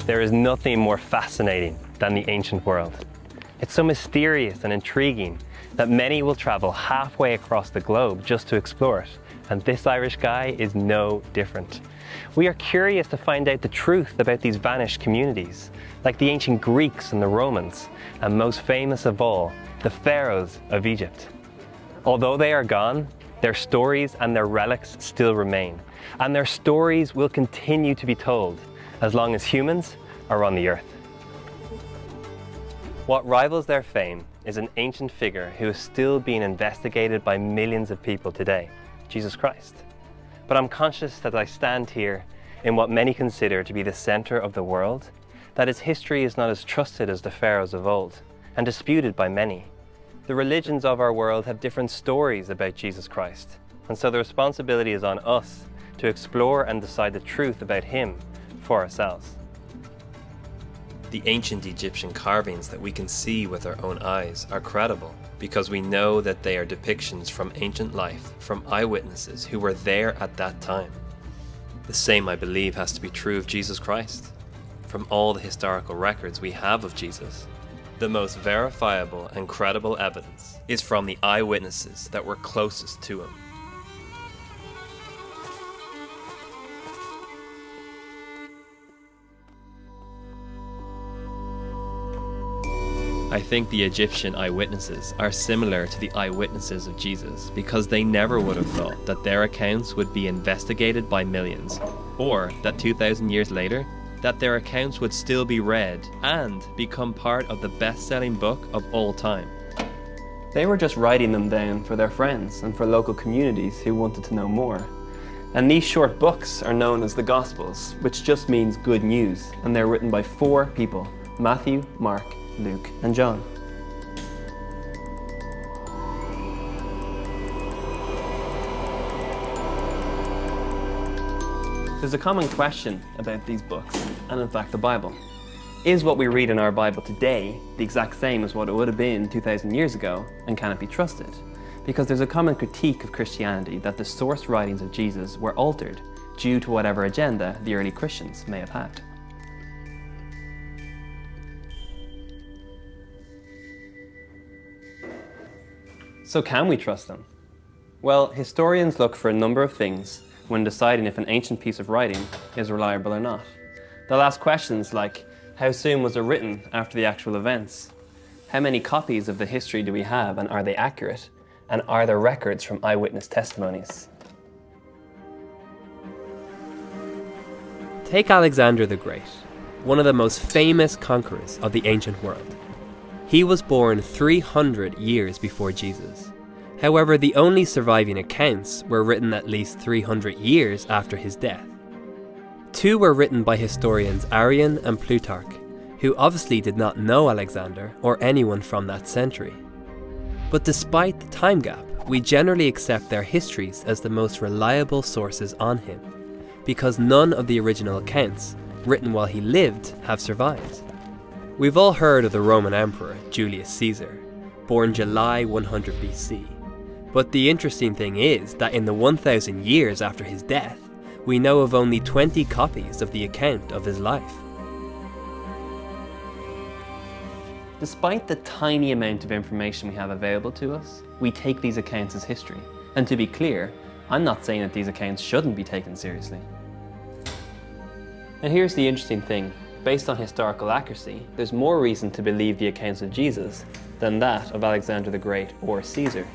There is nothing more fascinating than the ancient world. It's so mysterious and intriguing that many will travel halfway across the globe just to explore it, and this Irish guy is no different. We are curious to find out the truth about these vanished communities, like the ancient Greeks and the Romans, and most famous of all, the pharaohs of Egypt. Although they are gone, their stories and their relics still remain, and their stories will continue to be told as long as humans are on the earth. What rivals their fame is an ancient figure who is still being investigated by millions of people today, Jesus Christ. But I'm conscious that I stand here in what many consider to be the center of the world, that his history is not as trusted as the pharaohs of old, and disputed by many. The religions of our world have different stories about Jesus Christ, and so the responsibility is on us to explore and decide the truth about him for ourselves. The ancient Egyptian carvings that we can see with our own eyes are credible because we know that they are depictions from ancient life, from eyewitnesses who were there at that time. The same, I believe, has to be true of Jesus Christ. From all the historical records we have of Jesus, the most verifiable and credible evidence is from the eyewitnesses that were closest to him. I think the Egyptian eyewitnesses are similar to the eyewitnesses of Jesus because they never would have thought that their accounts would be investigated by millions, or that 2,000 years later, that their accounts would still be read and become part of the best-selling book of all time. They were just writing them down for their friends and for local communities who wanted to know more. And these short books are known as the Gospels, which just means good news, and they're written by 4 people: Matthew, Mark, Luke, and John. There's a common question about these books, and in fact the Bible. Is what we read in our Bible today the exact same as what it would have been 2,000 years ago, and can it be trusted? Because there's a common critique of Christianity that the source writings of Jesus were altered due to whatever agenda the early Christians may have had. So can we trust them? Well, historians look for a number of things when deciding if an ancient piece of writing is reliable or not. They'll ask questions like, how soon was it written after the actual events? How many copies of the history do we have, and are they accurate? And are there records from eyewitness testimonies? Take Alexander the Great, one of the most famous conquerors of the ancient world. He was born 300 years before Jesus. However, the only surviving accounts were written at least 300 years after his death. 2 were written by historians Arrian and Plutarch, who obviously did not know Alexander or anyone from that century. But despite the time gap, we generally accept their histories as the most reliable sources on him, because none of the original accounts, written while he lived, have survived. We've all heard of the Roman Emperor Julius Caesar, born July 100 BC. But the interesting thing is that in the 1,000 years after his death, we know of only 20 copies of the account of his life. Despite the tiny amount of information we have available to us, we take these accounts as history. And to be clear, I'm not saying that these accounts shouldn't be taken seriously. And here's the interesting thing. Based on historical accuracy, there's more reason to believe the accounts of Jesus than that of Alexander the Great or Caesar.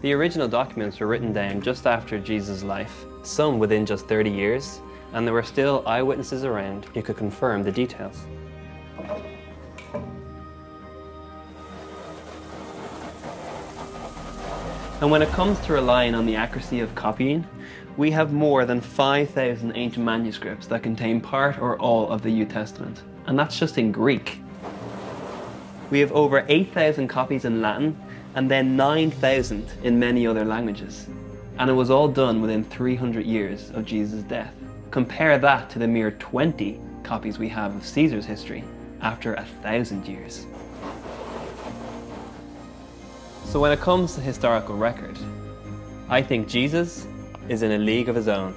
The original documents were written down just after Jesus' life, some within just 30 years, and there were still eyewitnesses around who could confirm the details. And when it comes to relying on the accuracy of copying, we have more than 5,000 ancient manuscripts that contain part or all of the New Testament, and that's just in Greek. We have over 8,000 copies in Latin, and then 9,000 in many other languages. And it was all done within 300 years of Jesus' death. Compare that to the mere 20 copies we have of Caesar's history after 1,000 years. So when it comes to historical record, I think Jesus is in a league of his own.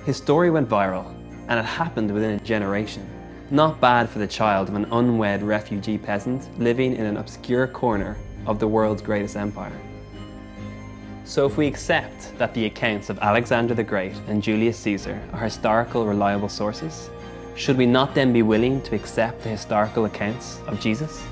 His story went viral, and it happened within a generation. Not bad for the child of an unwed refugee peasant living in an obscure corner of the world's greatest empire. So if we accept that the accounts of Alexander the Great and Julius Caesar are historical, reliable sources, should we not then be willing to accept the historical accounts of Jesus?